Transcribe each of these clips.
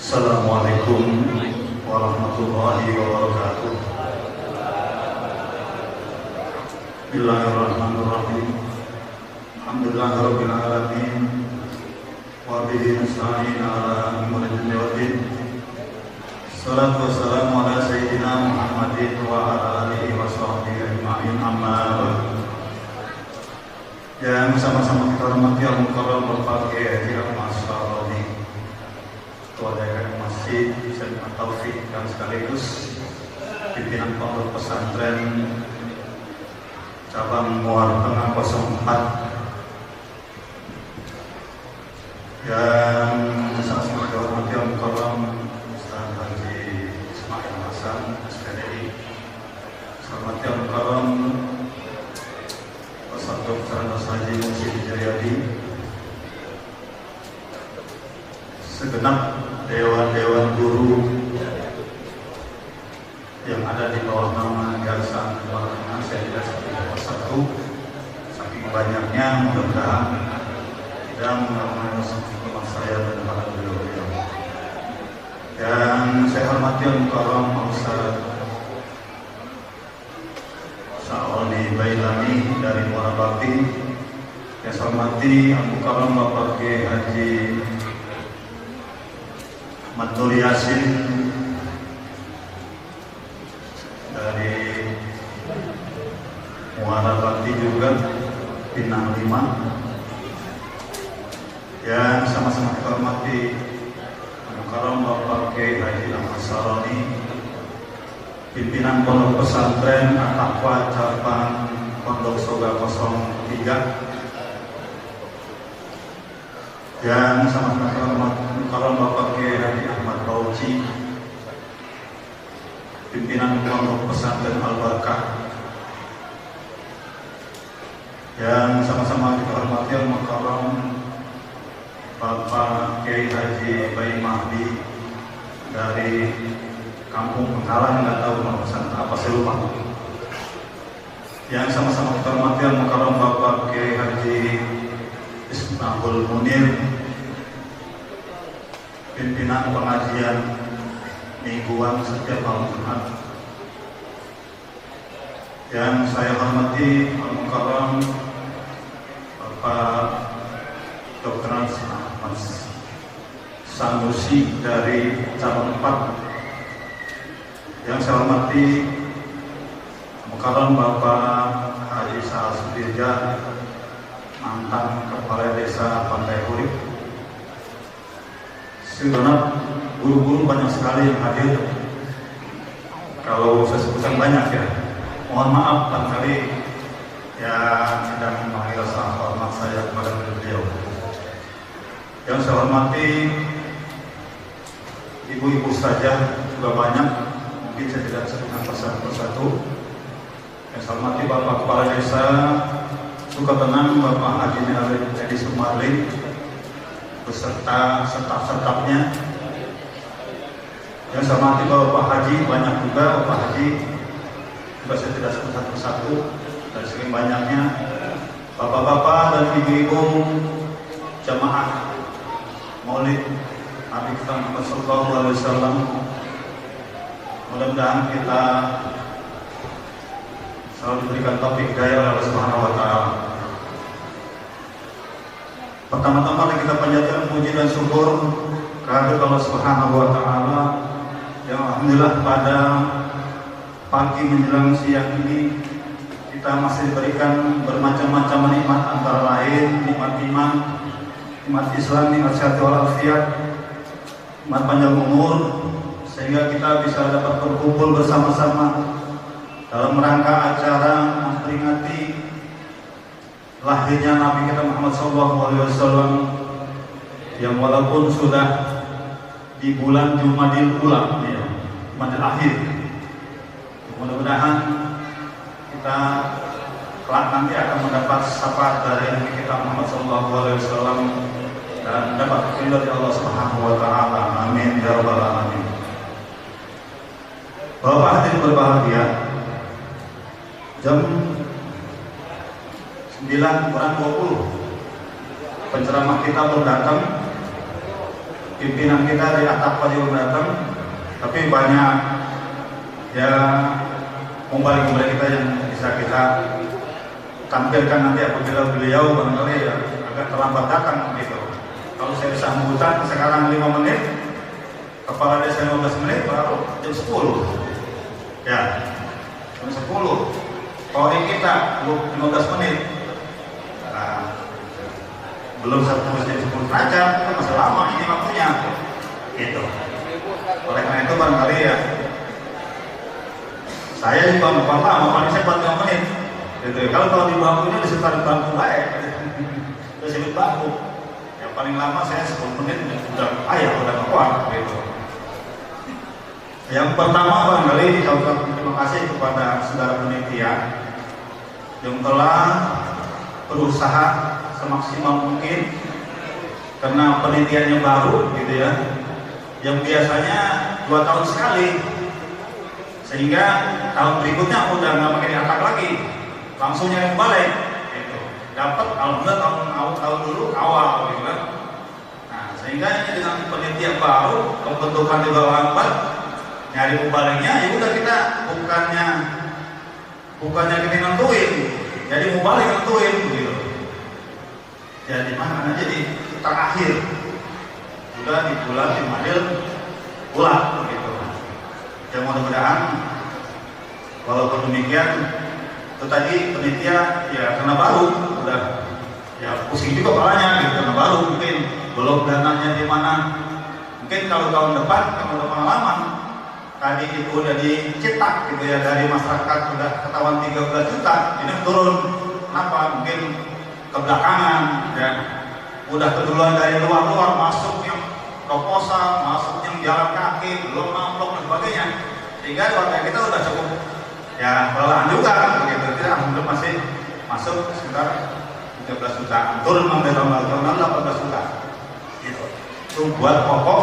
Assalamualaikum warahmatullahi wabarakatuh. Bismillahirrahmanirrahim. Alhamdulillahirabbil alamin. Wa bihi nasta'in ala umuri dunya waddin. Salatu wassalamu ala sayyidina Muhammadin wa ala alihi wa sahbihi ajma'in, amma ba'du. Yang sama-sama kita hormati al-mukarram Bapak Kiai Haji Ahmad Saroni, Ketua Daerah Masjid Syekh Taufik, dan sekaligus pimpinan Pondok Pesantren Cabang Muara Tengah 04, yang sama-sama kita hormati al-mukarram Ustaz Haji Ismail Hasan SPDI, hormati al-mukarram Dr. Haji Muhsin Jayadi, segenap dewan-dewan guru yang ada di bawah nama Yayasan Muara Tengah. Saya tidak sebutkan satu, saking banyaknya, mudah-mudahan tidak mengurangi teman saya dan para beliau-beliau. Yang saya hormati al-mukarram Ustaz Sa'oli Bailani dari Muara Bakti, yang saya hormati al-mukarram Bapak Kiai Haji Matul Yasin dari Muara Bakti juga, Pinang 5, yang sama-sama kita hormati al-mukarram Bapak Kiai Haji Ahmad Saroni, pimpinan Pondok Pesantren At-Taqwa Cabang Pondok Soga 03, yang sama-sama kalau Bapak Kiai Haji Ahmad Bauchi, pimpinan Pondok Pesantren Al-Barkah, yang sama-sama kita hormati al-mukarram Bapak Kiai Haji Bayi Mahdi dari Kampung Penghalang, nggak tahu nama pesantren apa, saya lupa. Yang sama-sama kita hormati al-mukarram Bapak Kiai Haji Ismail Munir, pimpinan pengajian mingguan setiap malam Jumat. Yang saya hormati al-mukarram Bapak Dr. Ahmad Sanusi dari cabang 4. Yang saya hormati al-mukarram Bapak Haji Sa'al Sudirja, mantan Kepala Desa Pantai Urip. Segenap guru-guru banyak sekali yang hadir. Kalau saya sebutkan banyak ya, mohon maaf barangkali ya tidak memanggil salah hormat saya kepada beliau. Yang saya hormati ibu-ibu saja juga banyak, mungkin saya tidak sebutkan persatu. Yang saya hormati Bapak Kepala Desa Sukatenang, Bapak Haji Edi Sumarli beserta staf-stafnya. Yang saya hormati Bapak Haji, banyak juga Bapak Haji, juga saya tidak sebut satu-satu dari segi banyaknya. Bapak-bapak dan ibu-ibu jamaah Maulid Nabi Muhammad SAW, mudah-mudahan kita selalu diberikan taufik hidayah oleh Allah Subhanahu wa Ta'ala. Pertama-tama kita panjatkan puji dan syukur kehadirat Allah Subhanahu wa Ta'ala yang alhamdulillah pada pagi menjelang siang ini kita masih diberikan bermacam-macam nikmat, antara lain nikmat iman, nikmat Islam, nikmat sehat walafiat, nikmat panjang umur, sehingga kita bisa dapat berkumpul bersama-sama dalam rangka acara memperingati lahirnya Nabi kita Muhammad SAW, yang walaupun sudah di bulan Jumadil Ula, ya, Jumadil Akhir. Mudah-mudahan kita kelak nanti akan mendapat syafaat dari Nabi kita Muhammad SAW dan dapat ridho dari Allah Subhanahu wa Ta'ala. Amin ya rabbal alamin. Bapak hadirin berbahagia, jam 9:20 penceramah kita baru datang. pimpinan kita di atap juga datang, tapi banyak ya umbal-umbal kita yang bisa kita tampilkan nanti apabila beliau barangkali ya agak terlambat datang gitu. Kalau saya bisa sambutan sekarang 5 menit, kepala desa 15 menit, baru jam 10 ya, jam 10 kalau kita 15 menit, nah, belum satu jam 10 aja, itu masih lama ini waktunya gitu. Oleh karena itu barangkali ya saya juga bukan lama, paling saya 45 menit gitu. Kalau di bangku ini disetar bangku baik disebut bangku yang paling lama saya 10 menit udah udah kuat gitu. Yang pertama barangkali saya ucapkan terima kasih kepada saudara panitia yang telah berusaha semaksimal mungkin, karena penelitiannya baru gitu ya, yang biasanya 2 tahun sekali, sehingga tahun berikutnya udah nggak pakai diangkat lagi, langsung nyari balik gitu. Dapat alhamdulillah tahun dulu awal gitu kan. Nah, sehingga ini dengan penelitian baru, pembentukan juga lambat, nyari mubaliknya ya udah, kita bukannya kita nentuin, jadi mubalik nentuin gitu. Jadi mana jadi terakhir sudah di bulan Jumadil bulan gitu. Ya mudah-mudahan walaupun demikian itu tadi penitia ya karena baru udah ya pusing juga kepalanya gitu, karena baru mungkin belum dananya di mana. Mungkin kalau tahun depan kalau pengalaman tadi itu udah dicetak gitu ya, dari masyarakat udah ketahuan 13 juta, ini turun. Kenapa? Mungkin kebelakangan ya, udah keduluan dari luar masuk yang proposal, masuk yang jalan kaki, belum amplop dan sebagainya, sehingga warga kita udah cukup ya kelelahan juga begitu. Tidak, alhamdulillah masih masuk sekitar 13 juta, turun dari tahun lalu 18 juta gitu. Itu buat pokok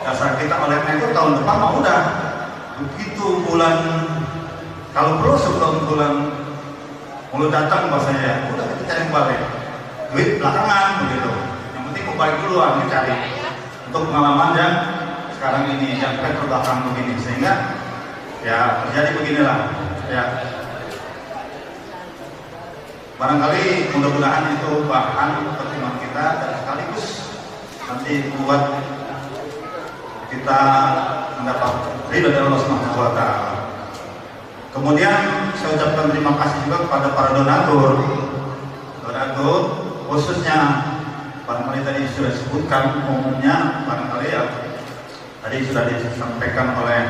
dasar kita. Oleh karena itu tahun depan mau udah begitu bulan, kalau perlu sebelum bulan mulai datang bahasanya ya udah kita cari balik duit belakangan begitu. Yang penting mau balik duluan kita cari untuk pengalaman yang sekarang ini yang terbelakang begini, sehingga ya terjadi beginilah ya. Barangkali mudah-mudahan itu bahan pertimbangan kita dan sekaligus nanti membuat kita mendapat ridho dari Allah Subhanahu wa Ta'ala. Kemudian saya ucapkan terima kasih juga kepada para donatur khususnya barangkali tadi sudah disebutkan umumnya, barangkali ya tadi sudah disampaikan oleh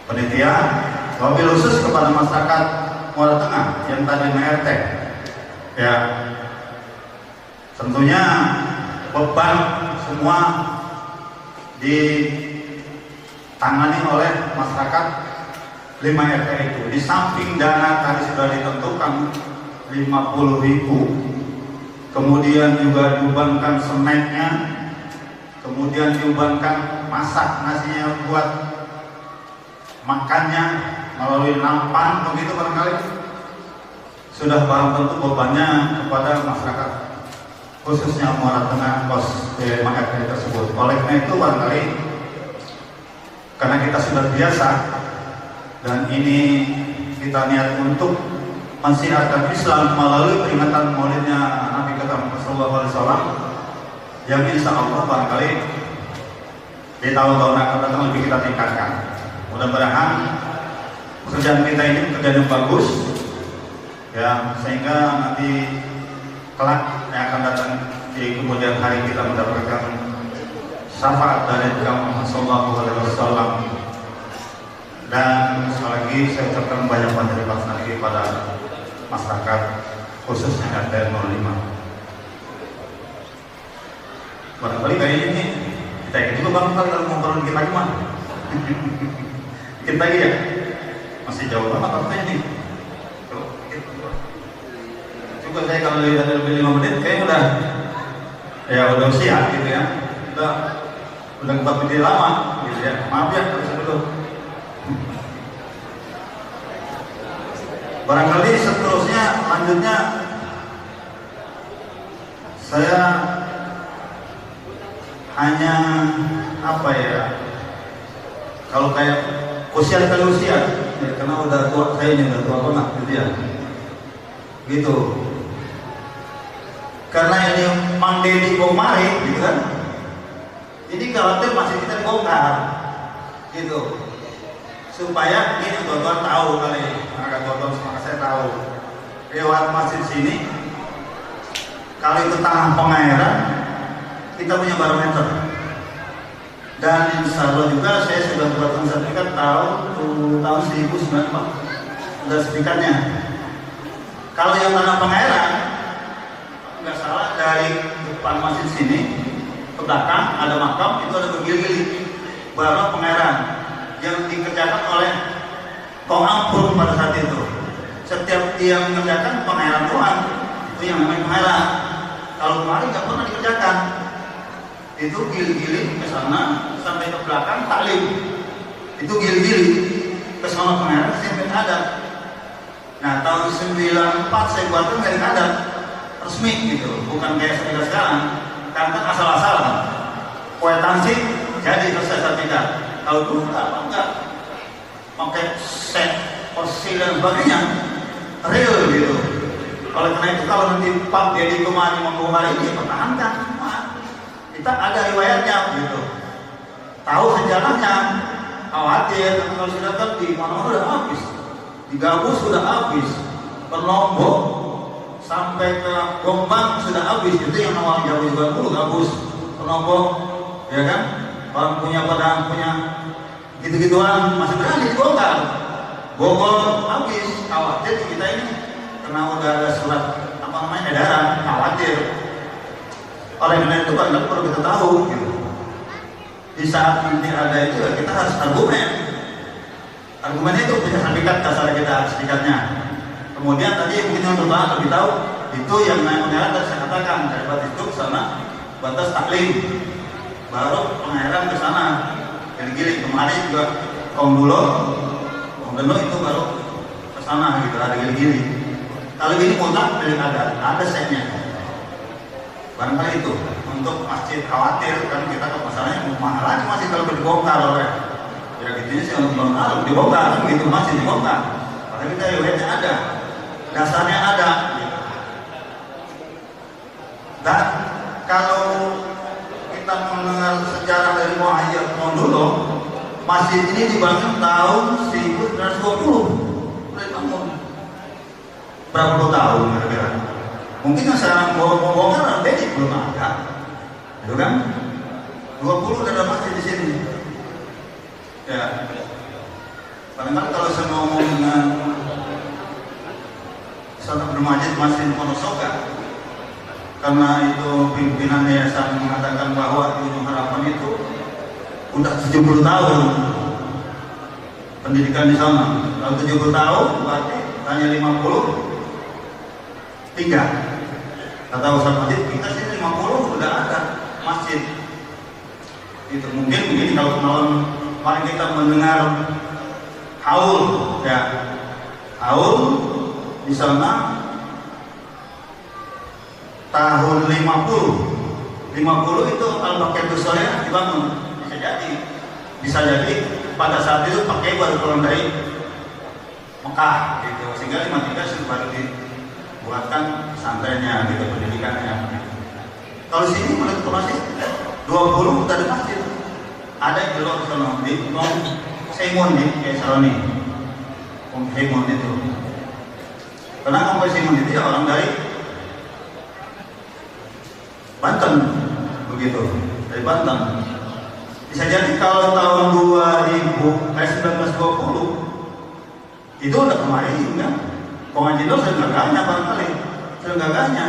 panitia, wabil khusus kepada masyarakat Muara Tengah yang tadi MRT ya, tentunya beban semua ditangani oleh masyarakat 5 RT itu. Di samping dana tadi sudah ditentukan 50.000, kemudian juga diubankan semennya, kemudian diubankan masak nasinya buat makannya melalui nampan begitu, barangkali sudah barang tentu bebannya kepada masyarakat khususnya Muara Tengah pos 5 RT tersebut. Oleh karena itu barangkali karena kita sudah biasa dan ini kita niat untuk mensiarkan Islam melalui peringatan maulidnya Nabi kita Muhammad SAW, yang insya Allah barangkali di tahun-tahun akan datang lebih kita tingkatkan. Mudah-mudahan pekerjaan kita ini pekerjaan yang bagus ya, sehingga nanti kelak yang akan datang di kemudian hari kita mendapatkan syafaat dari Muhammad SAW. Dan sekali lagi saya ucapkan banyak terima kasih kepada masyarakat khususnya RT 05. Barangkali kayaknya ini kita ikut juga bang, kali kalau ngobrol kita gimana? Dikit lagi ya? Masih jauh banget waktunya nih. Juga saya kalau dari lebih 5 menit kayaknya udah siap gitu ya. Udah tempat berdiri lama gitu ya. Maaf ya terus dulu. Barangkali seterusnya lanjutnya saya hanya apa ya, kalau kayak usia kali usia ya, karena udah tua, saya ini udah tua banget gitu ya, gitu. Karena ini Mang Deddy Komari gitu kan, jadi khawatir masih kita bongkar gitu, supaya ini tonton tahu kali, agak tonton semangat saya tahu lewat masjid sini. Kalau itu tanah pengairan, kita punya barometer, dan insya Allah juga saya sudah buatkan sertifikat tahun 1900 sudah sertifikatnya. Kalau yang tanah pengairan, nggak salah dari depan masjid sini ke belakang ada makam, itu ada bergilir-gilir baru pengairan yang dikerjakan oleh Kong Ampun pada saat itu. Setiap dia mengerjakan pengairan Tuhan, itu yang namanya pengairan. Kalau kemarin nggak pernah dikerjakan, itu gilir-gilir ke sana sampai ke belakang taklim, itu gilir-gilir ke sana pengairan sampai adat. Nah tahun 94 saya buatkan dari adat resmi gitu, bukan kayak sekarang karena asal-asalan kwetansi jadi selesai sertifikat. Kalau dulu enggak pakai set posisi dan sebagainya real gitu. Oleh karena itu kalau nanti Pak Deddy Komari membongkar ini, pertahankan semua. Kita ada riwayatnya gitu, tahu sejarahnya. Khawatir kalau sudah di mana sudah habis, di Gabus sudah habis, Penombok sampai ke Gombang sudah habis. Itu yang awalnya jauh juga dulu, Gabus, Penombok, ya kan? Orang punya pedang, punya gitu-gituan masih berani dibongkar. Bogor habis, khawatir kita ini karena udah ada surat apa namanya edaran, khawatir. Oleh karena itu kan perlu kita tahu gitu. Di saat nanti ada itu ya kita harus argumen. Argumen itu punya sertifikat, dasar kita sertifikatnya. Kemudian tadi mungkin yang bertahan lebih tahu itu yang pengairan tadi saya katakan dari batas itu ke sana batas taklim, baru pengairan ke sana gili-gili. Kemarin juga Kong Dulu itu baru ke sana gitu, ada gili-gili. Kalau gini mutlak dari ada setnya. Barangkali itu untuk masjid khawatir kan kita ke masalahnya mahal lagi masih kalau dibongkar oleh ya gitu sih untuk belum dibongkar begitu masih dibongkar. Karena kita riwayatnya ada, dasarnya ada. Gitu. Dan kalau kita mendengar sejarah dari Muhayyad dulu, masjid ini dibangun tahun 1920. Udah dibangun berapa puluh tahun kira-kira. Mungkin yang sekarang bongkar Deddy belum ada, itu kan? 20 udah ada masjid di sini. Ya, kadang-kadang kalau saya ngomong dengan Ustaz Abdul Majid Masjid Wonosoga, karena itu pimpinan yayasan mengatakan bahwa Ujung Harapan itu udah 70 tahun pendidikan di sana. Kalau 70 tahun berarti hanya 53. Kata Ustaz Majid, kita sini 50 udah ada masjid. Itu mungkin kalau kemarin kita mendengar haul, ya haul di sana tahun 50 itu Al-Baqiyah Sholihah dibangun. Bisa jadi pada saat itu pakai baru pulang dari Mekah gitu, sehingga 53 baru dibuatkan pesantrennya gitu, pendidikannya. Kalau sini menurut informasi 20 udah ada masjid. Ada yang di luar sana di Seimon di Saroni. Seimon itu. Karena Seimon itu ya orang dari Banten begitu, dari Banten. Bisa jadi kalau tahun 1920 itu udah kemarin kan? Pengajian serenggakanya barangkali, serenggakanya.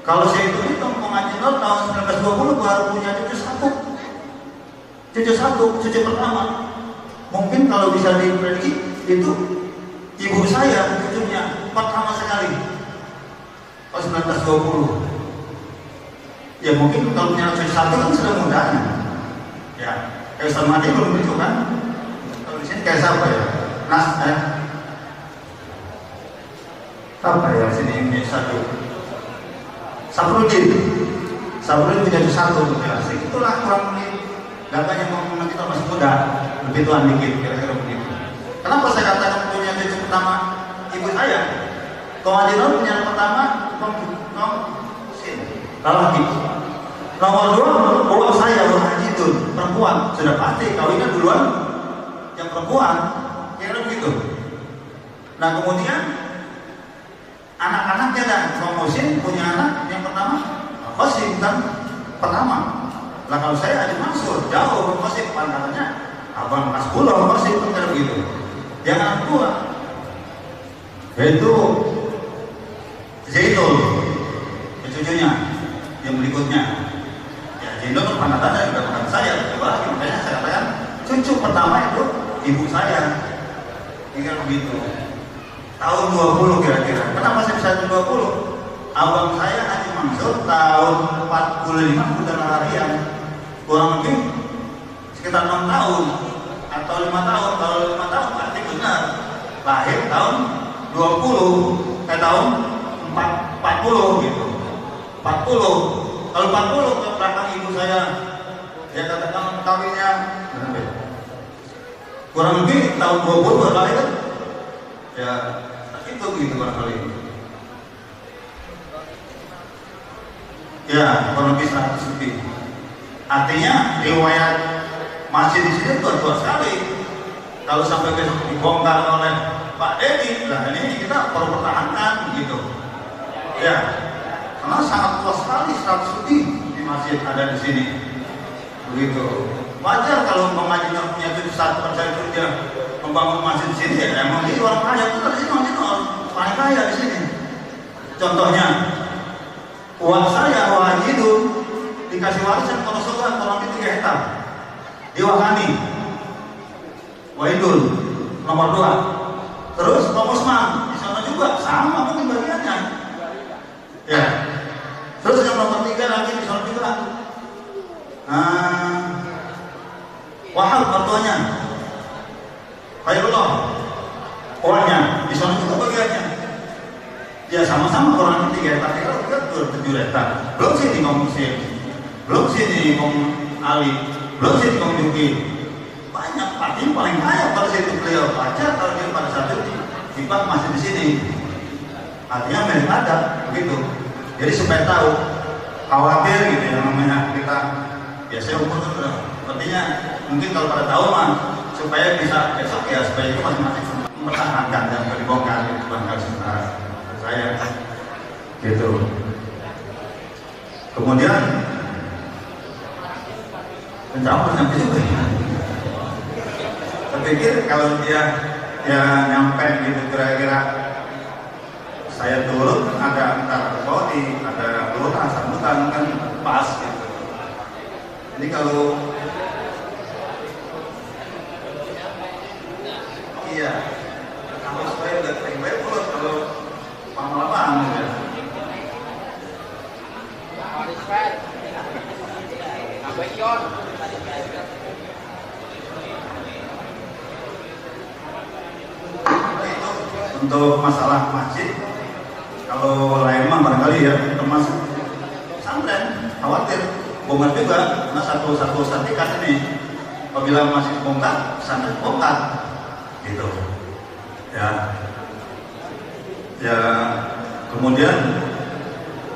Kalau saya hitung pengajian tahun 1920 baru punya cucu pertama. Mungkin kalau bisa diprediksi itu ibu saya cucunya pertama sekali tahun 1920. Ya mungkin kalau punya cucu satu kan sudah mudanya. Ya, kayak Ustaz Mati belum itu kan? Kalau di sini kayak siapa ya? Apa ya sini ini satu? Sabrudin punya satu, ya segitulah kurang lebih. Gagahnya ngomong kita masih muda, lebih tuan dikit, kira-kira begitu. Kenapa saya katakan punya cucu pertama ibu saya? Kong Haji Nur punya anak pertama, lelaki. Nomor 2, bawa saya Kong Haji Nur, perempuan. Sudah pasti kawinnya duluan yang perempuan, kira-kira begitu. Nah kemudian anak-anaknya dan Kong Musin punya anak yang pertama, Qasim kan pertama. Lah kalau saya Haji Mansur jauh Qasim, pandangannya abang Mas Pulau Qasim kan begitu. Yang anak dua yaitu Zainul, cucunya yang berikutnya. Ya Zainul pandangannya juga bukan saya, coba lagi makanya saya katakan cucu pertama itu ibu saya. Kira begitu. Tahun 20 kira-kira. Kenapa saya bisa 20? Abang saya Haji Mansur tahun 45 udah larian, kurang lebih sekitar 6 tahun atau 5 tahun. Kalau 5 tahun berarti benar lahir tahun 20, tahun 40 gitu. 40. Kalau 40 ke belakang ibu saya, dia katakan kawinnya kurang lebih tahun 20 lahir. Ya itu begitu barangkali. Ya, kurang lebih 100 lebih. Artinya riwayat masjid di sini tua sekali. Kalau sampai besok dibongkar oleh Pak Dedi, lah ini kita perlu pertahankan begitu. Ya, karena sangat tua sekali, 100 lebih di masjid ada di sini. Begitu. Wajar kalau mengajinya punya cucu satu percaya kerja membangun masjid di sini, ya emang dia orang kaya. Kita di sini orang paling kaya di sini. Contohnya, uang saya Wahidun dikasih warisan kalau sobat kurang lebih 3 hektar di Wahani. Wahidun nomor 2. Terus Pak Musman di sana juga sama mungkin bagiannya. Ya. Terus yang nomor 3 lagi di sana juga. Wahab mertuanya. Khairullah. Uangnya di sana juga bagiannya. Ya sama-sama kurang lebih 3 hektar, kita 7 hektar. Belum sini Kong Musim, belum sini Kong Ali, belum sini Kong Juki. Banyak pasti paling kaya pada situ beliau. Wajar kalau dia pada saat itu Ipak masih di sini. Artinya memang ada begitu. Jadi supaya tahu, khawatir gitu yang namanya kita. Ya saya ukur artinya mungkin kalau pada tahu mah supaya bisa besok ya supaya itu masing-masing mempertahankan dan dibongkar itu bangkal sementara. Saya gitu. Kemudian pencampur sampai juga ya. Saya pikir kalau dia ya nyampe gitu kira-kira saya turun ada antara body, ada kelurahan, sambutan kan pas gitu. Jadi kalau iya kalau supaya udah baik-baik kalau pengalaman ya. Untuk masalah masjid, kalau lain mah barangkali ya termasuk pesantren khawatir bongkar juga karena satu sertifikat ini apabila masih bongkar pesantren bongkar gitu ya. Ya, kemudian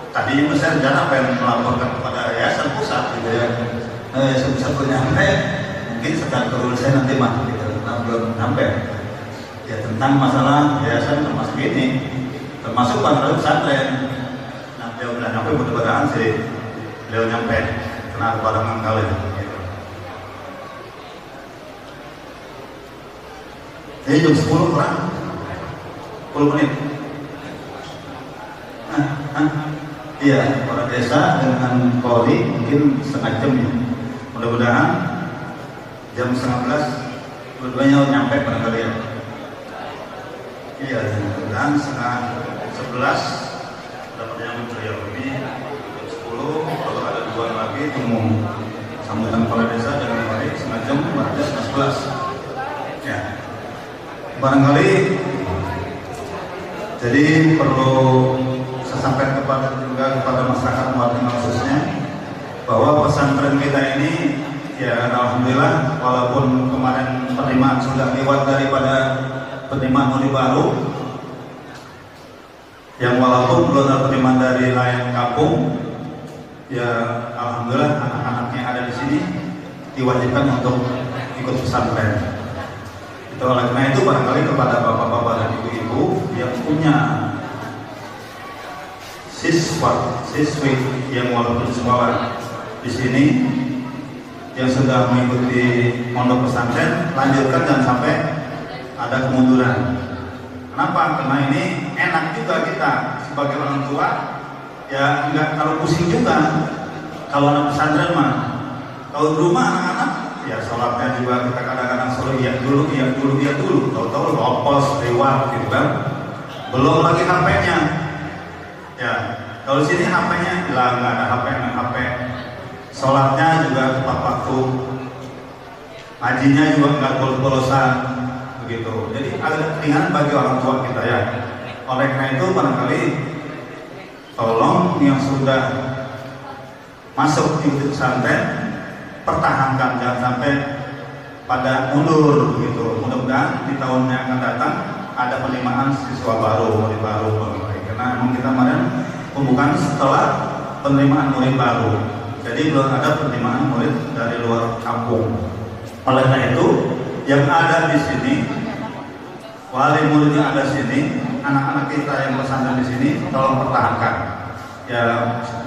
tadi saya rencana pengen melaporkan kepada yayasan pusat gitu ya. Yayasan pusat belum nyampe, mungkin sedang turun saya nanti mah gitu, belum nyampe. Ya tentang masalah yayasan termasuk ini, termasuk bantuan pesantren. Nah, beliau udah nyampe, mudah-mudahan sih beliau nyampe, kena kepada mangkal ya. Gitu. Jadi jam 10 kurang 10 menit. Iya, para desa dengan Polri mungkin setengah jam ya. Mudah-mudahan jam 11 dua-duanya nyampe barangkali ya. Iya, mudah-mudahan setengah 11 dapat nyampe beliau ini jam 10. Kalau ada 2 lagi temu sambutan kepala desa dengan baik setengah jam pada setengah 11. Ya, barangkali jadi perlu saya sampaikan kepada masyarakat Muartino khususnya bahwa pesantren kita ini ya alhamdulillah, walaupun kemarin penerimaan sudah lewat daripada penerimaan murid baru, yang walaupun belum ada penerimaan dari lain kampung, ya alhamdulillah anak-anaknya yang ada di sini diwajibkan untuk ikut pesantren. Itu oleh karena itu barangkali kepada bapak-bapak dan ibu-ibu yang punya siswi yang walaupun sekolah di sini yang sudah mengikuti pondok pesantren, lanjutkan dan sampai ada kemunduran. Kenapa? Karena ini enak juga kita sebagai orang tua, ya nggak terlalu pusing juga kalau anak pesantren mah. Kalau di rumah anak-anak, ya sholatnya juga kita kadang-kadang suruh iya dulu, tahu-tahu lopos lewat gitu kan. Belum lagi HP-nya. Ya, kalau sini HP-nya lah nggak ada HP. Sholatnya juga tepat waktu, ngajinya juga nggak bolos-bolosan begitu. Jadi agak ringan bagi orang tua kita ya. Oleh karena itu barangkali tolong yang sudah masuk di pesantren pertahankan, jangan sampai pada mundur begitu. Mudah-mudahan di tahun yang akan datang ada penerimaan siswa baru, murid baru. Karena memang kita kemarin pembukaan setelah penerimaan murid baru. Jadi belum ada penerimaan murid dari luar kampung. Oleh karena itu, yang ada di sini, wali muridnya ada di sini, anak-anak kita yang pesantren di sini, tolong pertahankan. Ya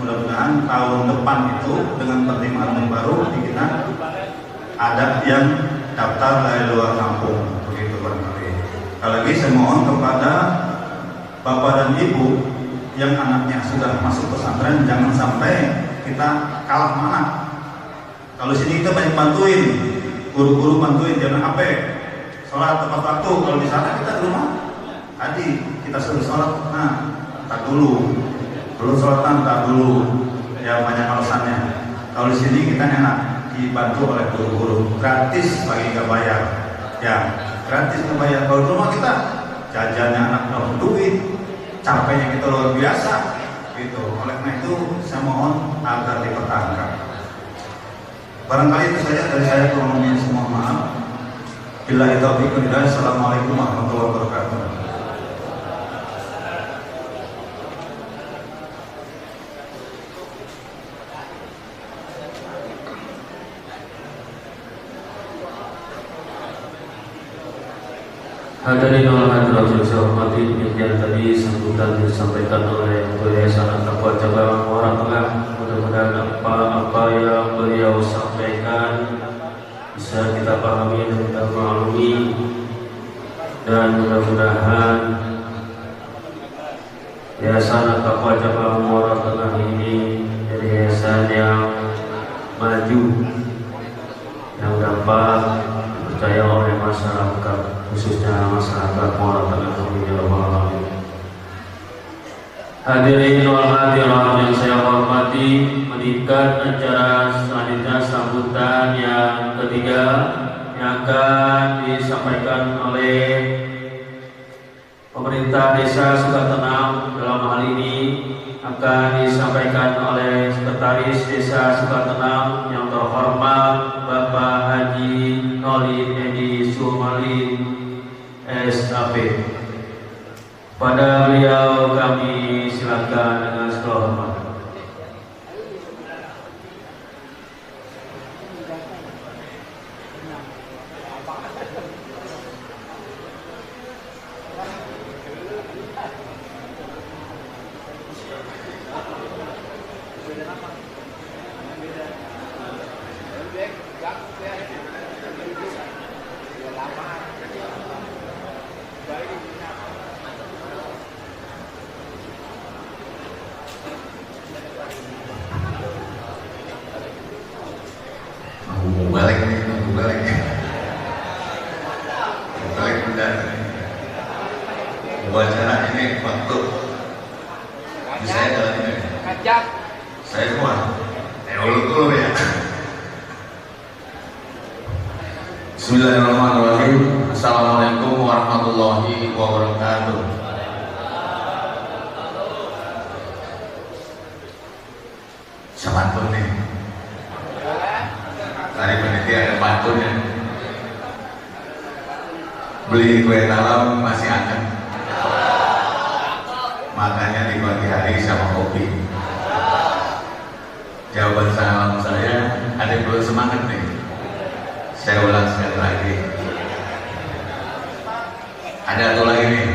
mudah-mudahan tahun depan itu dengan penerimaan murid baru kita ada yang daftar dari luar kampung, begitu barangkali. Sekali lagi saya mohon kepada bapak dan ibu yang anaknya sudah masuk pesantren, jangan sampai kita kalah mana. Kalau sini kita banyak bantuin, guru-guru bantuin, jangan HP, sholat tepat waktu. Kalau di sana kita di rumah, tadi kita suruh sholat, nah tak dulu, belum sholatan tak dulu, ya banyak alasannya. Kalau di sini kita enak, dibantu oleh guru-guru, gratis bagi nggak bayar, ya gratis nggak bayar. Kalau di rumah kita jajannya anak dalam duit, capeknya kita luar biasa. Gitu. Oleh karena itu saya mohon agar dipertahankan. Barangkali itu saja dari saya, kurang lebih semua maaf. Billahi taufiq wal hidayah. Assalamualaikum warahmatullahi wabarakatuh. Hadirin wal hadirat yang saya hormati, demikian tadi sambutan disampaikan oleh Yayasan At-Taqwa Cabang Muara Tengah. Mudah-mudahan apa yang beliau sampaikan bisa kita pahami dan kita maklumi, dan mudah-mudahan Yayasan At-Taqwa Cabang Muara Tengah ini menjadi yayasan yang maju, yang dapat dipercaya oleh masyarakat, khususnya masyarakat Muara Tengah. Hadirin wal hadirat yang saya hormati, meningkat acara selanjutnya sambutan yang ketiga yang akan disampaikan oleh pemerintah Desa Sukatenang. Dalam hal ini akan disampaikan oleh Sekretaris Desa Sukatenang yang terhormat Bapak Haji Nolin Edi Sumalin SAP. Pada beliau kami silakan dengan segala hormat. Wacana ini waktu saya jalan ini saya kuat ulur ya. Bismillahirrahmanirrahim. Assalamualaikum warahmatullahi wabarakatuh. Santun nih Tadi panitia ada bantunya. Beli kue talam masih akan. Makanya di pagi hari sama kopi. Jawaban salam saya, ada yang perlu semangat nih. Saya ulang sekali lagi. Ada satu lagi nih.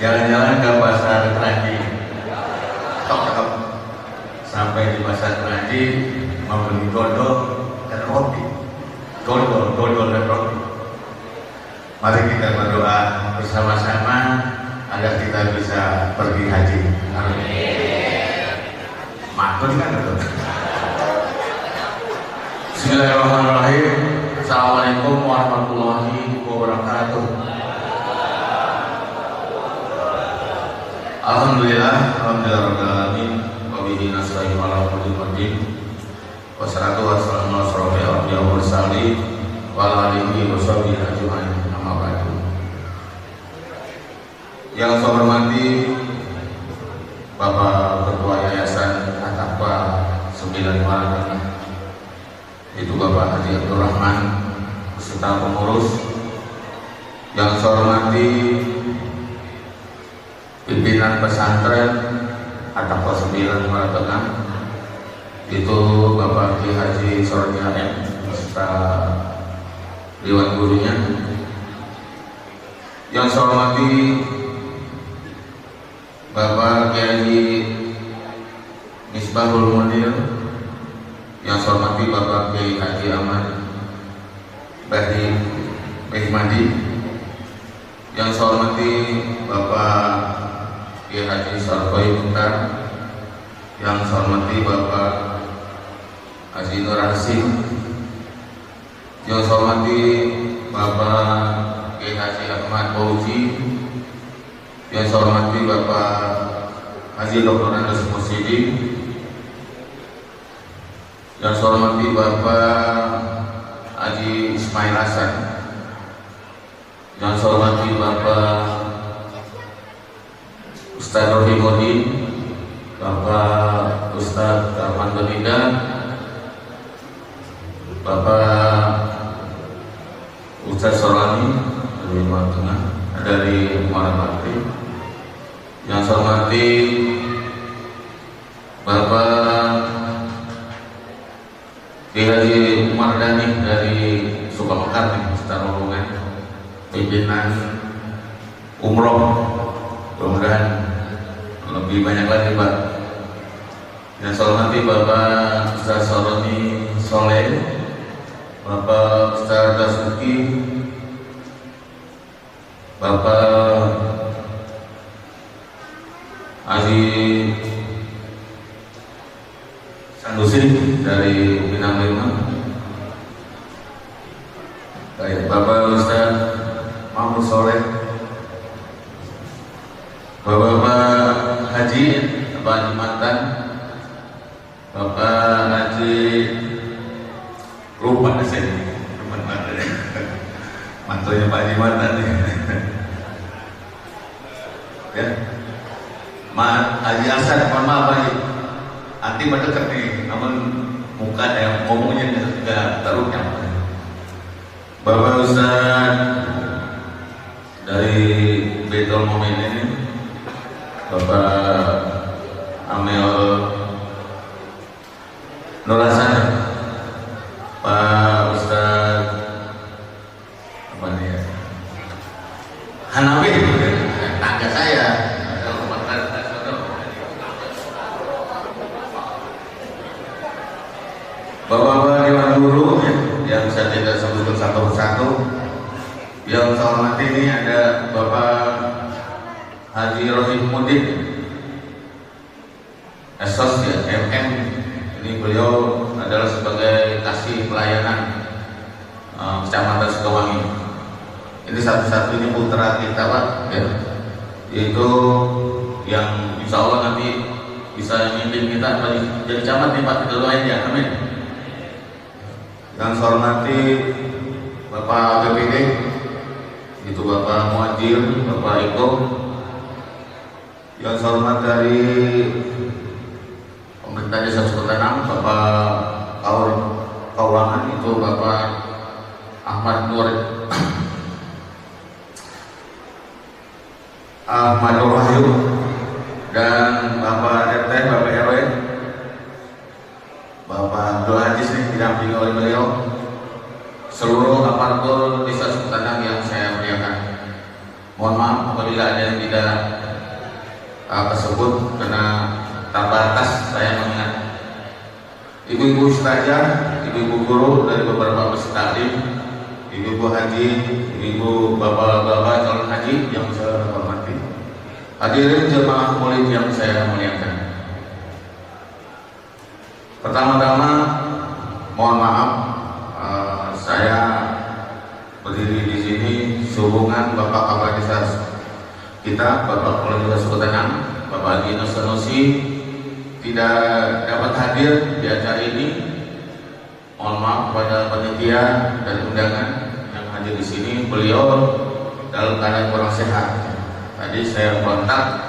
Jalan-jalan ke pasar Keranji. Cakep. Sampai di pasar Keranji mau beli dodol dan roti. Dodol dan roti. Mari kita berdoa bersama-sama agar kita bisa pergi haji. Amin. Makun kan betul. Bismillahirrahmanirrahim. Assalamualaikum warahmatullahi wabarakatuh. Alhamdulillah rabbil alamin wa bihi nasta'in ala kulli qadin. Wassalatu wassalamu ala asyrofil anbiya'i wal mursalin wa ala alihi wa sahbihi ajmain. Amma ba'du. Yang saya hormati Bapak Ketua Yayasan At-Taqwa 9 Malang, itu Bapak Haji Abdul Rahman beserta pengurus. Yang saya hormati pimpinan pesantren At-Taqwa 9 Malang, itu Bapak Ki Haji Sornya M beserta Dewan Gurunya. Yang saya hormati Bapak Kiai Misbahul Munir, yang saya hormati Bapak Kiai Haji Ahmad Bahimadi, yang saya hormati Bapak Kiai Haji Sarkoi Mukhtar, yang saya hormati Bapak Haji Nur Hasim, yang saya hormati Bapak Kiai Haji Ahmad Bauji, yang saya hormati Bapak Haji Dr. Andes Musidi, yang saya hormati Bapak Haji Ismail Hasan, yang saya hormati Bapak Ustadz Rohimudin, Bapak Ustadz Arman Benida, Bapak Ustadz Sorani dari Jawa Tengah, dari Muara Bakri, yang saya hormati Bapak Kiai Haji Umar Dhani dari Sukabekar nih, secara rombongan pimpinan umroh, mudah-mudahan lebih banyak lagi Pak. Yang saya hormati Bapak Ustaz Soroni Soleh, Bapak Ustaz Dasuki, Bapak Haji Sanusi dari Minang Lima, Bapak Ustaz Mahmud Soleh, Bapak Haji Mantan, Bapak Haji lupa saya mantunya Pak Haji Mantan ya, Haji Hasan, mohon maaf Haji, nanti mendekat nih, namun muka yang ngomongnya nggak teruknya. Bapak Ustaz dari Baitul Mu'minin, Bapak Amel Nur Hasan, Pak Ustaz apa nih ya, Hanafi, tangga saya. Bapak-bapak Dewan Guru yang saya tidak sebutkan satu persatu. Yang saya hormati ini ada Bapak Haji Rohimudin Esos ya, MM. Ini beliau adalah sebagai kasih pelayanan Kecamatan Sukawangi. Ini satu-satunya putra kita Pak ya, yaitu yang insya Allah nanti bisa memimpin kita jadi camat nih Pak, kita doain ya, amin. Yang saya hormati Bapak BPD, itu Bapak Muadil, Bapak Iko. Yang saya hormat dari pemerintah Desa Sukotanam, Bapak Kaur Muhammad Nur Wahyu dan Bapak RT, Bapak RW, Bapak Abdul Aziz nih didampingi oleh beliau, seluruh aparatur Desa Sukutanang yang saya muliakan. Mohon maaf apabila ada yang tidak tersebut karena terbatas saya mengingat ibu-ibu ustazah, ibu-ibu guru dari beberapa peserta taklim, ibu-ibu haji, ibu bapak-bapak calon haji yang saya hormati, hadirin jemaah maulid yang saya muliakan. Pertama-tama mohon maaf saya berdiri di sini sehubungan Bapak Kepala Desa kita, Bapak Kepala Desa Sukutanang, Bapak Haji Sanusi tidak dapat hadir di acara ini. Mohon maaf kepada panitia dan undangan yang hadir di sini. Beliau dalam keadaan kurang sehat. Tadi saya kontak,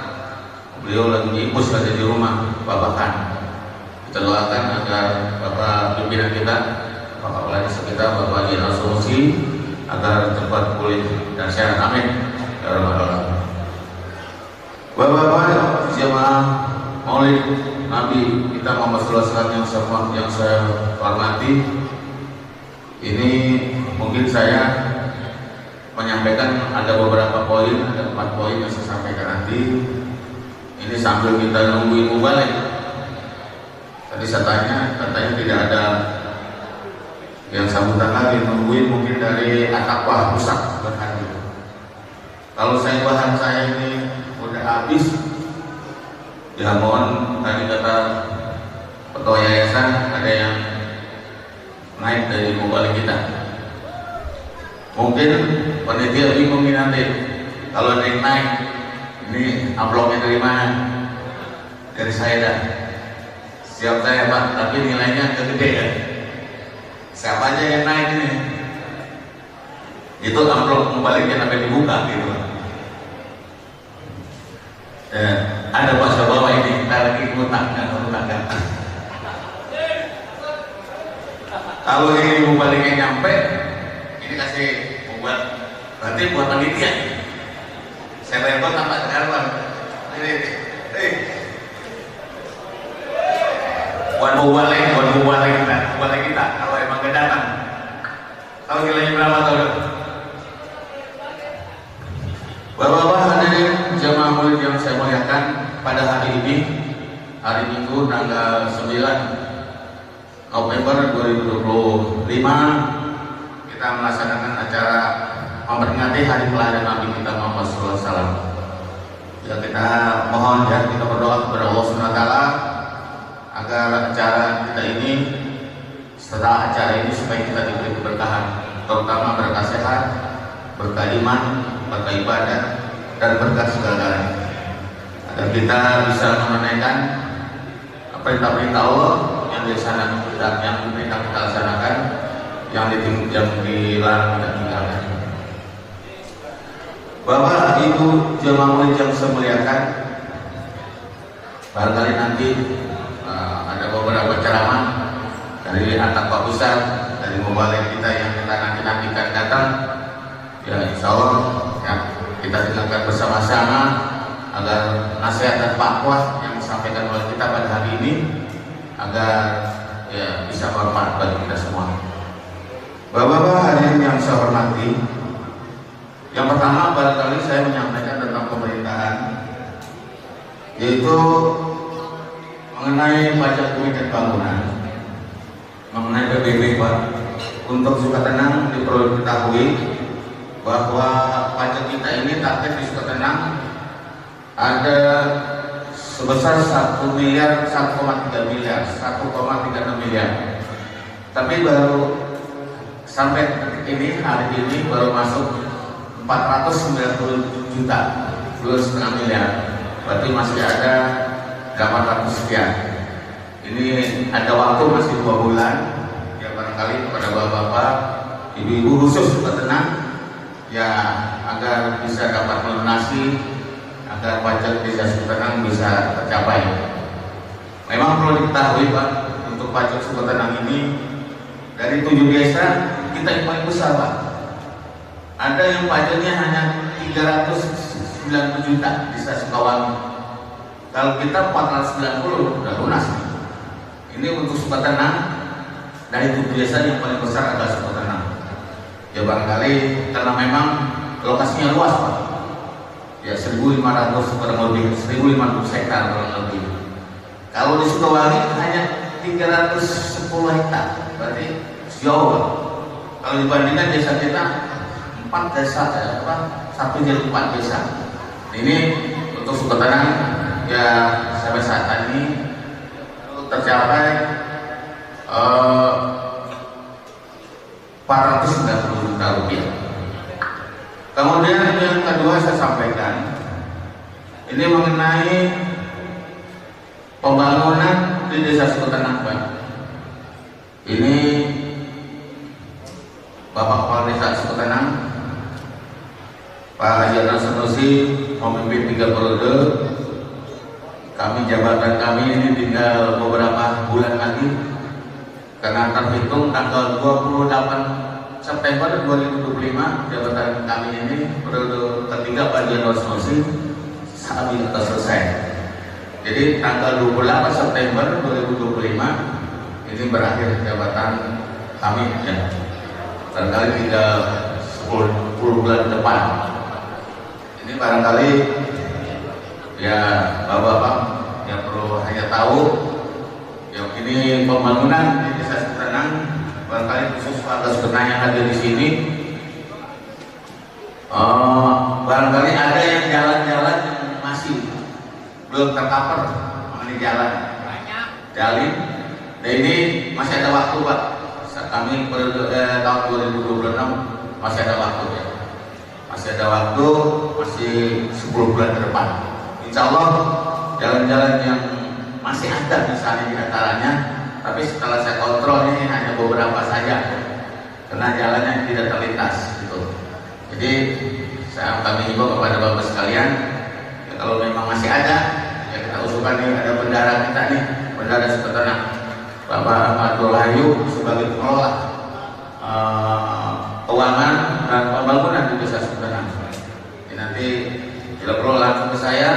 beliau lagi infus saja di rumah, babakan. Kita doakan agar Bapak pimpinan kita, Bapak Kepala Desa kita, Bapak Haji Sanusi agar cepat pulih dan sehat. Amin. Ya Rabbal Alamin. Bapak-bapak jemaah Maulid Nabi kita Muhammad SAW yang saya hormati, ini mungkin saya menyampaikan ada beberapa poin, ada 4 poin yang saya sampaikan nanti. Ini sambil kita nungguin mubalik. Tadi saya tanya, katanya tidak ada yang sambutan lagi, nungguin mungkin dari Ataqwa Pusat berhadir. Kalau saya bahan saya ini udah habis, ya mohon tadi kata ketua yayasan ada yang naik dari mubalik kita. Mungkin panitia bingung nanti kalau ada yang naik, ini amplopnya dari mana? Dari saya dah. Siap saya Pak, tapi nilainya agak gede kan? Siapa aja yang naik ini? Itu amplop mubaliknya sampai dibuka gitu. Ada Pak Sabawa ini, kita lagi ngutang. Kalau ini mubaliknya nyampe, ini kasih buat, berarti buat panitia. Saya repot tambah sekarang. Buat mubalik kita, kalau emang gak datang. Tahu nilainya berapa tahu? Bapak-bapak hadirin jemaah maulid yang saya muliakan, pada hari ini, hari Minggu tanggal 9 November 2025, kita melaksanakan acara memperingati hari kelahiran Nabi kita Muhammad SAW. Ya kita mohon ya, kita berdoa kepada Allah SWT agar acara kita ini, setelah acara ini supaya kita diberi keberkahan, terutama berkah sehat, berkah iman, berkah ibadah, dan berkah segala-galanya, agar kita bisa menunaikan perintah-perintah Allah yang dilaksanakan kita, yang kita laksanakan, yang dilarang kita tinggalkan. Bapak Ibu jemaah maulid yang saya muliakan, barangkali nanti ada beberapa ceramah dari Ataqwa Pusat, dari mubalik kita yang kita nantikan datang. Ya insya Allah ya, kita dengarkan bersama-sama agar nasihat dan fatwa yang disampaikan oleh kita pada hari ini agar ya bisa bermanfaat bagi kita semua. Bapak-bapak hadirin yang saya hormati, yang pertama barangkali saya menyampaikan tentang pemerintahan, yaitu mengenai pajak bumi dan bangunan, mengenai PBB Pak. Untuk Sukatenang perlu diketahui bahwa pajak kita ini target di Sukatenang ada sebesar 1 miliar, 1,3 miliar, 1,36 miliar. Tapi baru sampai ini, hari ini baru masuk 490 juta, belum setengah miliar. Berarti masih ada 800 sekian. Ini ada waktu masih 2 bulan. Ya barangkali kepada bapak-bapak, ibu-ibu khusus Sukatenang, ya agar bisa dapat melunasi, agar pajak desa Sukatenang bisa tercapai. Memang perlu diketahui Pak, untuk pajak Sukatenang ini dari 7 desa kita yang paling besar Pak. Ada yang pajaknya hanya 300 90 juta di Stasiun Kawangi. Kalau kita 490 udah lunas. Ini untuk Sukotenang, dari tujuh desa yang paling besar adalah Sukotenang. Ya barangkali karena memang lokasinya luas Pak. Ya 1.500 kurang lebih, 1.500 hektar kurang lebih. Kalau di Sukowangi hanya 310 hektar, berarti jauh Pak. Kalau dibandingkan desa kita 4 desa, satu jadi 4 desa. Ini untuk Sukotenang ya sampai saat ini tercapai 490 juta rupiah. Kemudian yang kedua saya sampaikan ini mengenai pembangunan di Desa Sukotenang Pak. Ini Bapak Kepala Desa Sukotenang Pak Haji Sanusi memimpin 3 periode. Kami jabatan kami ini tinggal beberapa bulan lagi karena terhitung tanggal 28 September 2025 jabatan kami ini periode ketiga Pak Haji Sanusi saat ini sudah selesai. Jadi tanggal 28 September 2025 ini berakhir jabatan kami ya. Barangkali tinggal 10 bulan depan. Ini barangkali ya Bapak-bapak yang perlu hanya tahu yang ini pembangunan di Desa Sukotenang, barangkali khusus warga Sukotenang yang ada di sini. Barangkali ada yang jalan-jalan yang masih belum tercover mengenai jalan. Jalan. Dan ini masih ada waktu Pak. Kami periode tahun 2026 masih ada waktu ya. Masih ada waktu, masih 10 bulan ke depan. Insya Allah jalan-jalan yang masih ada misalnya di antaranya, tapi setelah saya kontrol ini hanya beberapa saja karena jalannya tidak terlintas gitu. Jadi kami himbau kepada Bapak sekalian ya, kalau memang masih ada ya kita usulkan nih ada bendara kita nih, bendara Sukotenang Bapak Abdul Hayu sebagai pengelola keuangan dan pembangunan di Desa Sukotenang. Nanti bila perlu langsung ke saya,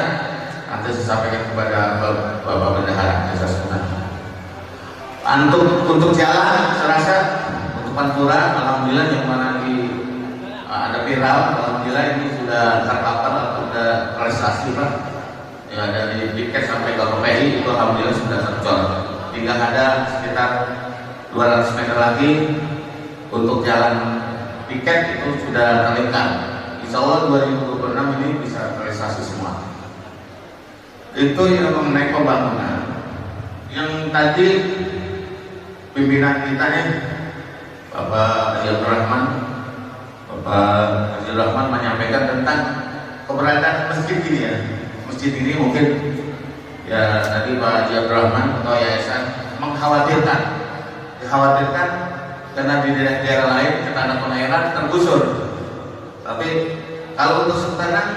nanti saya sampaikan kepada Bapak Bendahara Desa Sukotenang. Untuk jalan, saya rasa untuk Pantura, alhamdulillah yang mana ada viral, alhamdulillah ini sudah tercover atau sudah realisasi Pak. Ya dari tiket sampai ke KPI itu alhamdulillah sudah tercor. Tinggal ada sekitar 200 meter lagi untuk jalan tiket itu sudah terlengkap. Insya Allah 2026 ini bisa realisasi semua. Itu yang mengenai pembangunan. Yang tadi pimpinan kita nih Bapak Haji Rahman menyampaikan tentang keberadaan masjid ini ya. Masjid ini mungkin ya tadi Pak Haji Rahman atau yayasan mengkhawatirkan karena di daerah-daerah lain tanah pengairan tergusur. Tapi kalau untuk Sukotenang,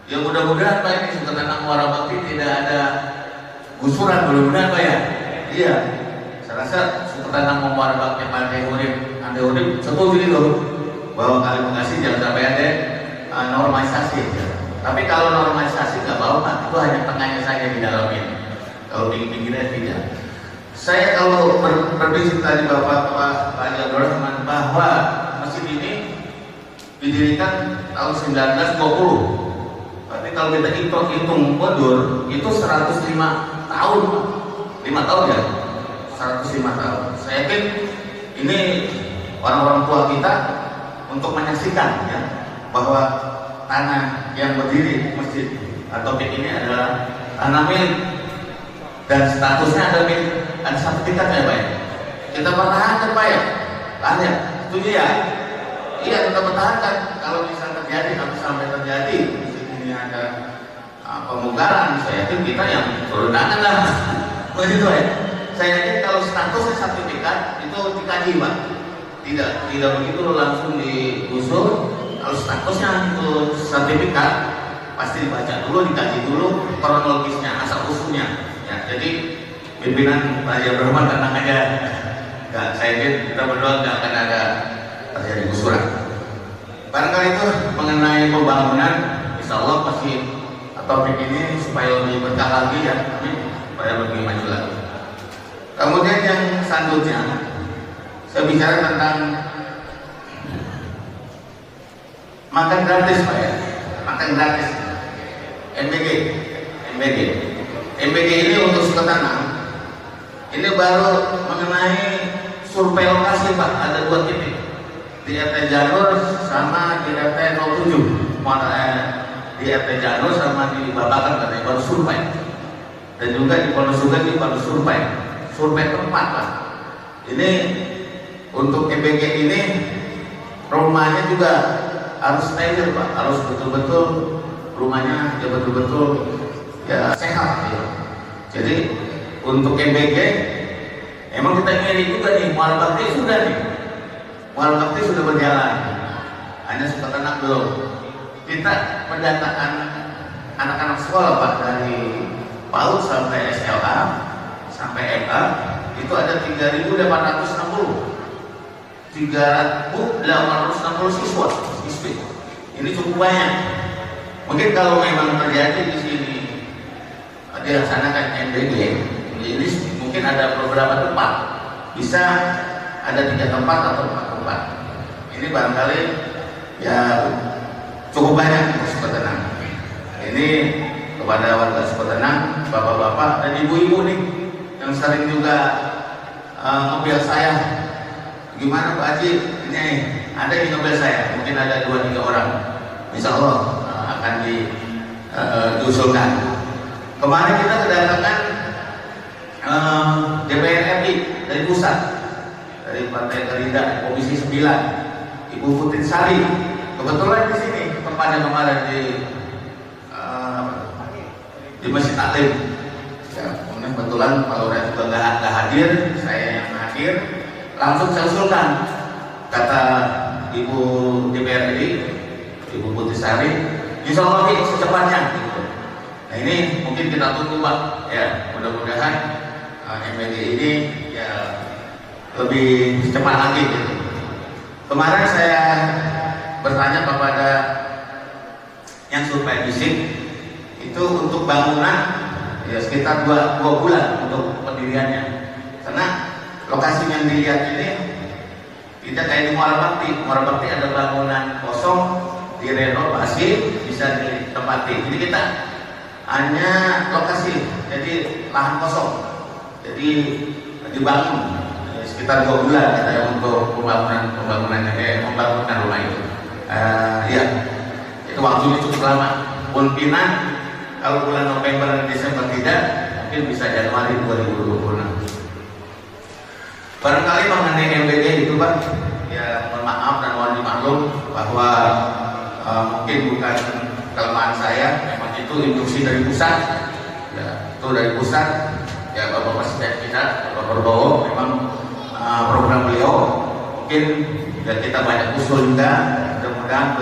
ya mudah-mudahan Pak ini Sukotenang Muara Bakti tidak ada gusuran, mudah-mudahan Pak ya. Iya, saya rasa Sukotenang Muara Bakti Pantai Urip setuju itu bahwa kali Bekasi jangan sampai ada normalisasi. Tapi kalau normalisasi nggak bawa Pak, itu hanya tengahnya saja di dalamnya. Kalau pinggir-pinggirnya tidak. Saya kalau berbicara tadi Bapak Haji Rahman bahwa masjid ini didirikan tahun 1920. Berarti kalau kita hitung mundur itu 105 tahun. 5 tahun ya? 105 tahun. Saya yakin ini orang-orang tua kita untuk menyaksikan ya bahwa tanah yang berdiri masjid atau PIK ini adalah tanah milik dan statusnya ada milik. Ada sertifikatnya Pak ya? Kita pertahankan Pak ya? Banyak, setuju ya? Iya kita pertahankan. Kalau bisa terjadi, kalau sampai terjadi di sini ada pemugaran, saya yakin kita yang turun tangan lah. Begitu ya? Saya yakin kalau statusnya sertifikat itu dikaji Pak. Tidak begitu langsung digusur. Kalau statusnya itu sertifikat pasti dibaca dulu, dikaji dulu kronologisnya, asal usulnya. Ya, jadi pimpinan Pak Haji Rahman tenang aja. Nggak, saya yakin kita berdoa nggak akan ada terjadi gusuran. Barangkali itu mengenai pembangunan, insya Allah pasti topik ini supaya lebih berkah lagi ya, supaya lebih maju lagi. Kemudian yang selanjutnya saya bicara tentang makan gratis Pak ya, makan gratis. MBG ini untuk Sukotanang ini baru mengenai survei lokasi Pak, ada 2 titik di RT Janur sama di RT 07, di RT Janur sama di Babakan katanya baru survei, dan juga di Wonosobo ini baru survei tempat Pak. Ini untuk MBG ini rumahnya juga harus steril Pak, harus betul-betul rumahnya ya betul-betul ya sehat ya. Jadi untuk MBG emang kita ingin juga nih, mual bakti sudah berjalan, hanya Sukotanang belum. Kita pendataan anak-anak sekolah Pak, dari PAUD sampai SLA sampai MA itu ada 3.860 siswi. Ini cukup banyak. Mungkin kalau memang terjadi di sini dilaksanakan MBG, ini mungkin ada beberapa tempat, bisa ada 3 tempat atau 4 tempat. Ini barangkali ya cukup banyak di Sukotanang. Ini kepada warga Sukotanang, bapak-bapak dan ibu-ibu nih yang sering juga ngebel saya, gimana Pak Haji, ini ada yang ngebel saya, mungkin ada 2-3 orang, insya Allah akan diusulkan. Kemarin kita kedatangan DPR RI dari pusat, dari Partai Gerindra Komisi 9, Ibu Putri Sari, kebetulan di sini tempatnya kemarin di Masjid Taklim. Ya, kebetulan kalau saya juga nggak hadir, saya yang hadir, langsung saya usulkan, kata Ibu DPR RI, Ibu Putri Sari, insya Allah secepatnya. Gitu. Nah ini mungkin kita tunggu Pak, ya mudah-mudahan MBG ini ya lebih cepat lagi. Gitu. Kemarin saya bertanya kepada yang survei fisik itu untuk bangunan ya sekitar 2 bulan untuk pendiriannya, karena lokasi yang dilihat ini tidak kayak di Muara Bakti ada bangunan kosong direnovasi bisa ditempati. Jadi kita hanya lokasi, jadi lahan kosong, jadi dibangun sekitar 2 bulan kita untuk pembangunan rumah itu. Ya, itu waktunya cukup lama. Pimpinan kalau bulan November dan Desember tidak, mungkin bisa Januari 2026. Barangkali mengenai MBG itu Pak, ya mohon maaf dan mohon dimaklum bahwa mungkin bukan kelemahan saya, memang itu instruksi dari pusat, ya, itu dari pusat, ya Bapak Presiden kita, Bapak Prabowo, memang program beliau, mungkin ya kita banyak usul juga, mudah-mudahan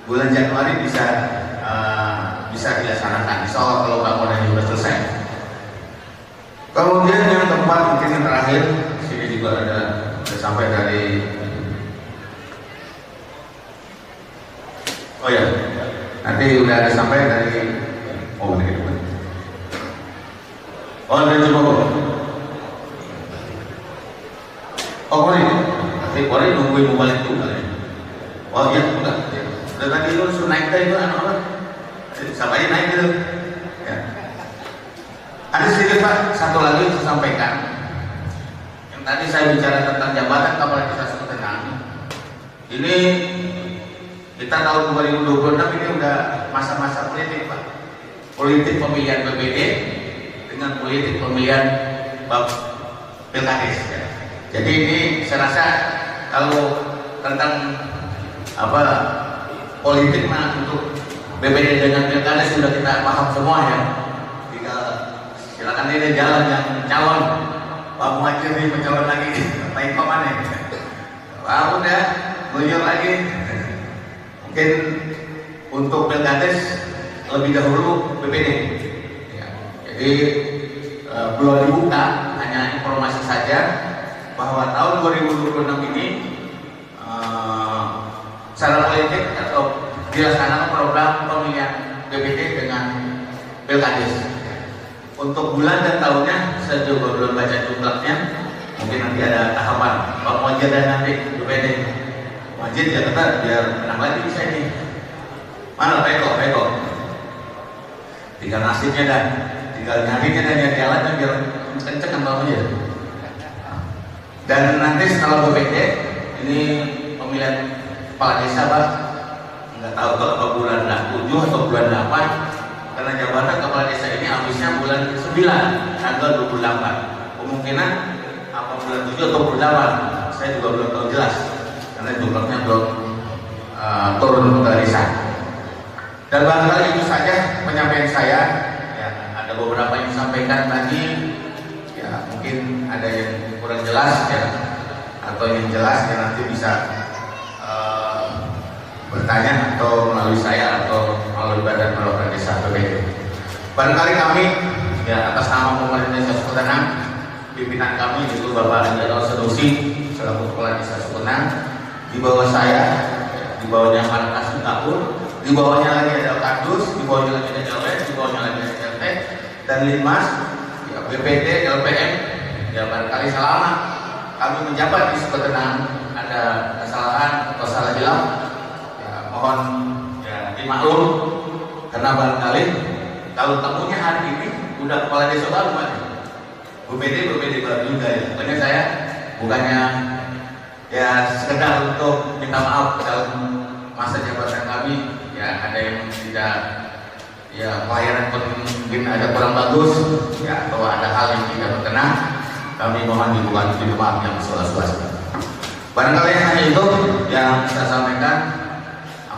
bulan Januari bisa dilaksanakan. Insya Allah kalau bangunan sudah selesai. Kemudian yang keempat mungkin yang terakhir, sini juga ada sampai dari oh ya, nanti udah ada sampai dari dari Cibogor. Nanti Kori nungguin mau balik juga ya. Oh iya, udah tadi lu suruh naik tadi itu apa? Sampai naik gitu. Ya. Ada sedikit Pak, satu lagi saya sampaikan. Yang tadi saya bicara tentang jabatan Kepala Desa Sukotanang. Ini kita tahun 2026 ini udah masa-masa politik Pak. Politik pemilihan BPD dengan politik pemilihan Pilkades. Ya. Jadi ini saya rasa kalau tentang politik untuk BPD dengan Pilkades sudah kita paham semua ya. Silakan ini jalan yang calon Pak Muhajir ini mencalon lagi baik kemana Pak udah beliau lagi mungkin untuk Pilkades lebih dahulu BPD ya. Jadi belum dibuka, hanya informasi saja bahwa tahun 2026 ini secara politik atau dilaksanakan program bulan dan tahunnya saya juga belum baca jumlahnya. Mungkin nanti ada tahapan. Pak Mojid dan nanti BPD. Mojid ya kata biar menang lagi bisa ini. Mana Peko? Tinggal nasibnya dan tinggal nyarinya dan nyari alatnya biar kenceng kan Pak Mojid. Dan nanti setelah BPD ini pemilihan kepala desa Pak. Nggak tahu kalau bulan 7 atau bulan 8, karena jabatan kepala desa ini habisnya bulan 9 tanggal 28. Kemungkinan apa bulan 7 atau bulan 8 saya juga belum tahu jelas karena jumlahnya belum turun ke desa. Dan barangkali itu saja penyampaian saya ya, ada beberapa yang disampaikan tadi ya, mungkin ada yang kurang jelas ya, atau yang jelas ya nanti bisa bertanya atau melalui saya atau melalui Badan Perwakilan Desa BPD. Barangkali kami ya atas nama pemerintah Desa Sukotenang, pimpinan kami yaitu Bapak Anjaro Sedusi selaku Kepala Desa Sukotenang, di bawah saya, di bawahnya Markas Singapura, di bawahnya lagi ada Kardus, di bawahnya lagi ada LW, di bawahnya lagi ada RT dan Linmas, ya, BPD, LPM. Ya barangkali selama kami menjabat di Sukotenang ada kesalahan atau salah hilang, mohon ya dimaklum karena barangkali kalau tamunya hari ini udah kepala desa baru Pak. BPD baru juga ya. Makanya saya bukannya ya sekedar untuk minta maaf dalam masa jabatan kami ya ada yang tidak ya pelayanan pun mungkin ada kurang bagus ya atau ada hal yang tidak berkenan, kami mohon dibuat maaf yang seluas-luasnya. Barangkali hanya itu yang saya sampaikan.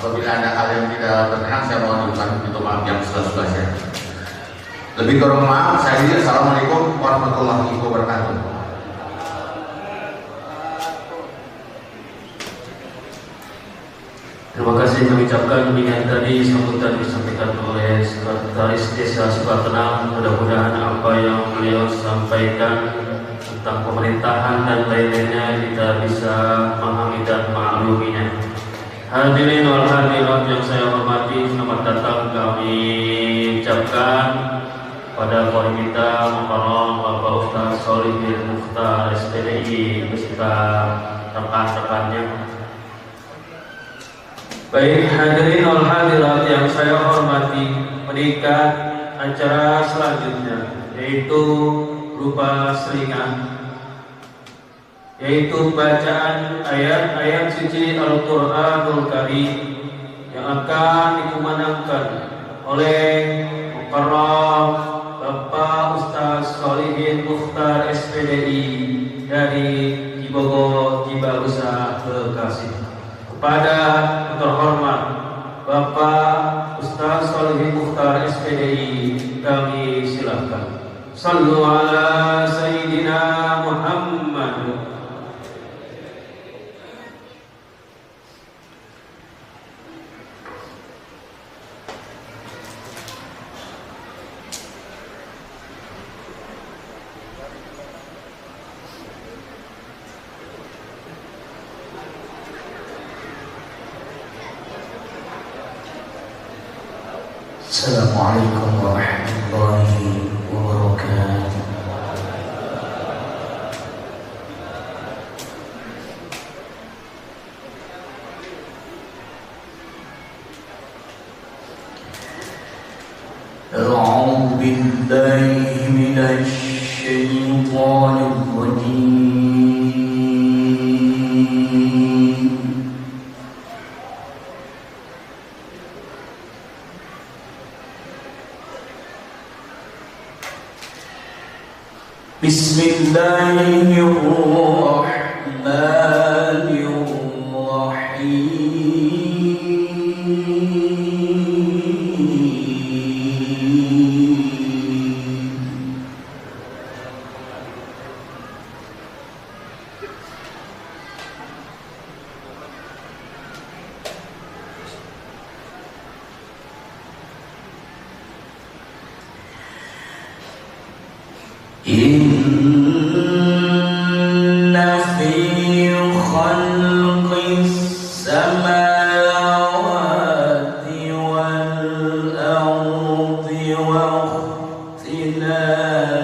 Apabila ada hal yang tidak berkenan, saya mohon dibuat pintu maaf yang seluas-luasnya. Lebih kurang maaf, saya diri. Assalamualaikum warahmatullahi wabarakatuh. Terima kasih kami ucapkan demikian tadi sambutan disampaikan oleh Sekretaris Desa Sukotenang. Mudah-mudahan apa yang beliau sampaikan tentang pemerintahan dan lain-lainnya kita bisa memahami dan makluminya. Hadirin wal hadirat yang saya hormati, selamat datang kami ucapkan pada qori kita Mukarram Bapak Ustaz Solihin Mukhtar SPDI beserta rekan-rekannya. Baik hadirin wal hadirat yang saya hormati, meningkat acara selanjutnya yaitu berupa selingan, yaitu bacaan ayat-ayat suci Al-Quranul Karim yang akan dikumandangkan oleh Mukarram Bapak Ustaz Solihin Mukhtar SPDI dari Cibogo, Cibarusah, Bekasi. Kepada yang terhormat Bapak Ustaz Solihin Mukhtar SPDI kami silakan. Sallu ala Sayyidina Muhammad. Assalamualaikum warahmatullahi wabarakatuh. A'udzu billahi minasy syaithanir rajim. Bismillahirrahmanirrahim. Inna fi khalqis samawati wal ardi wa ikhtilafil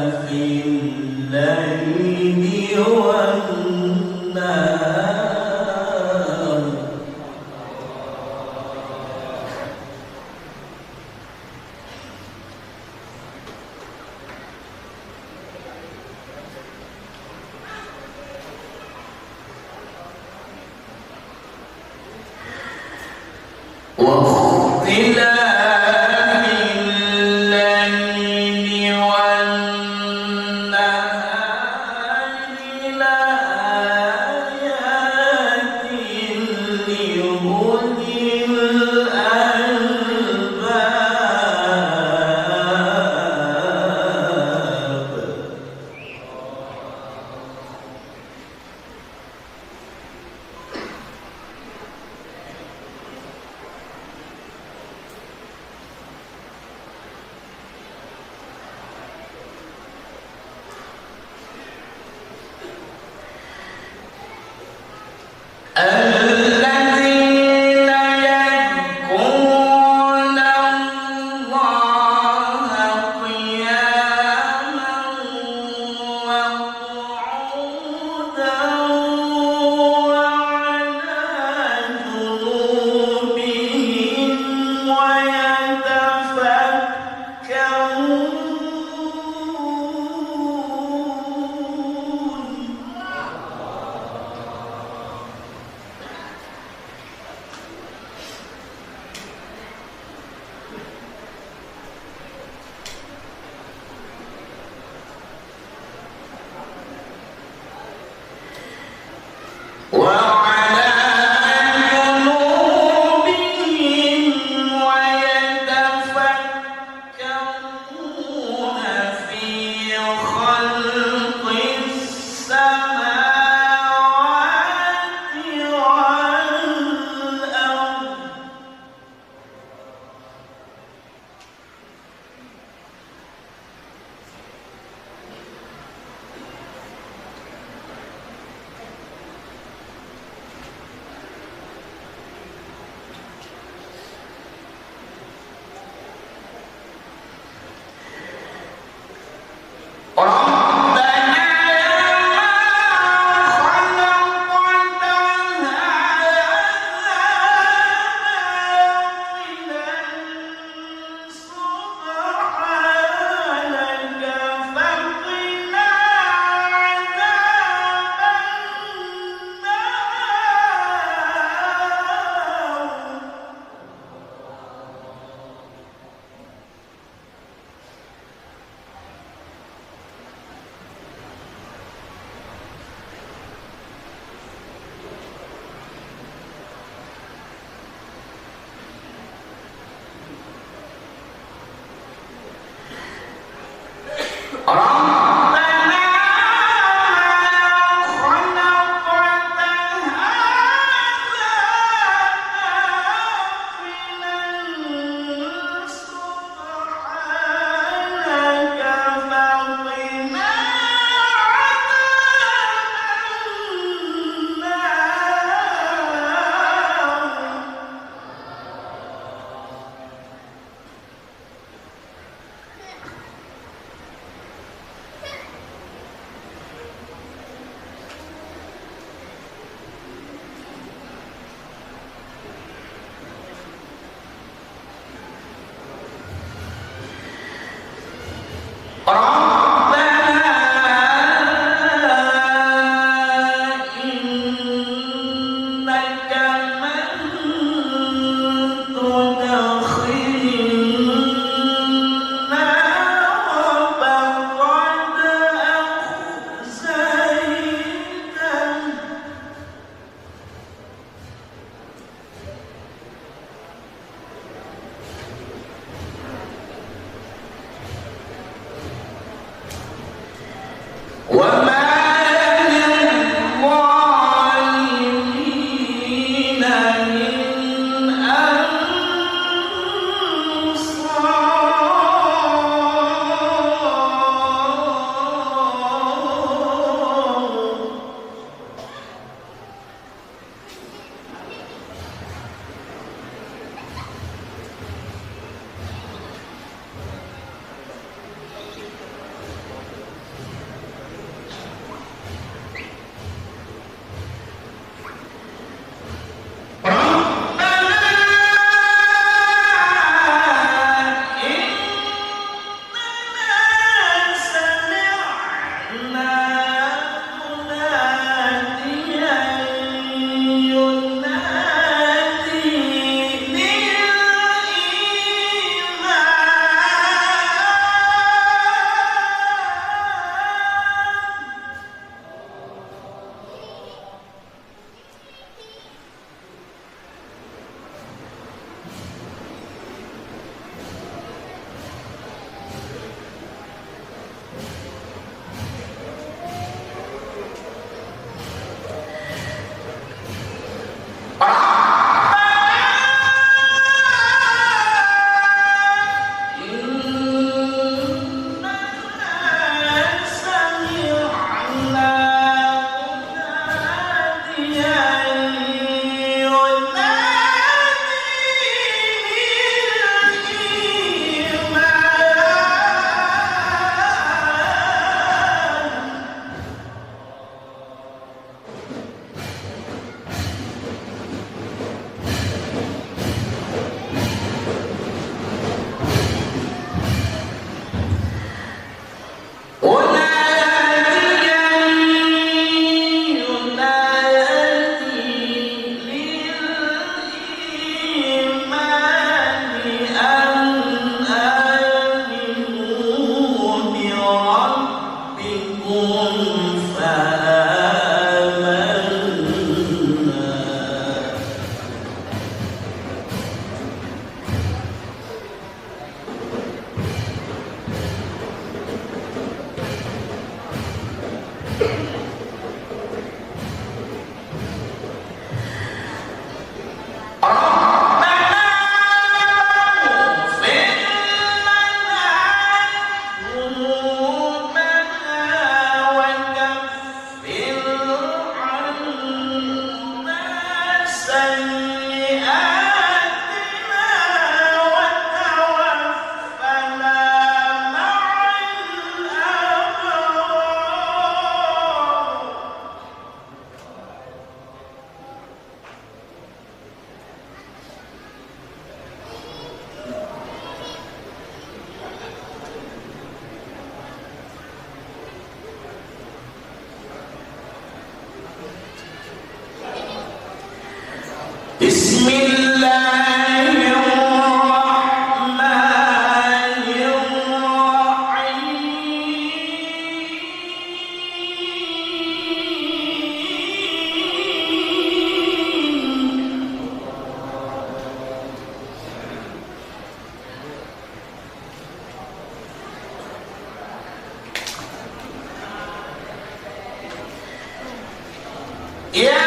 Ya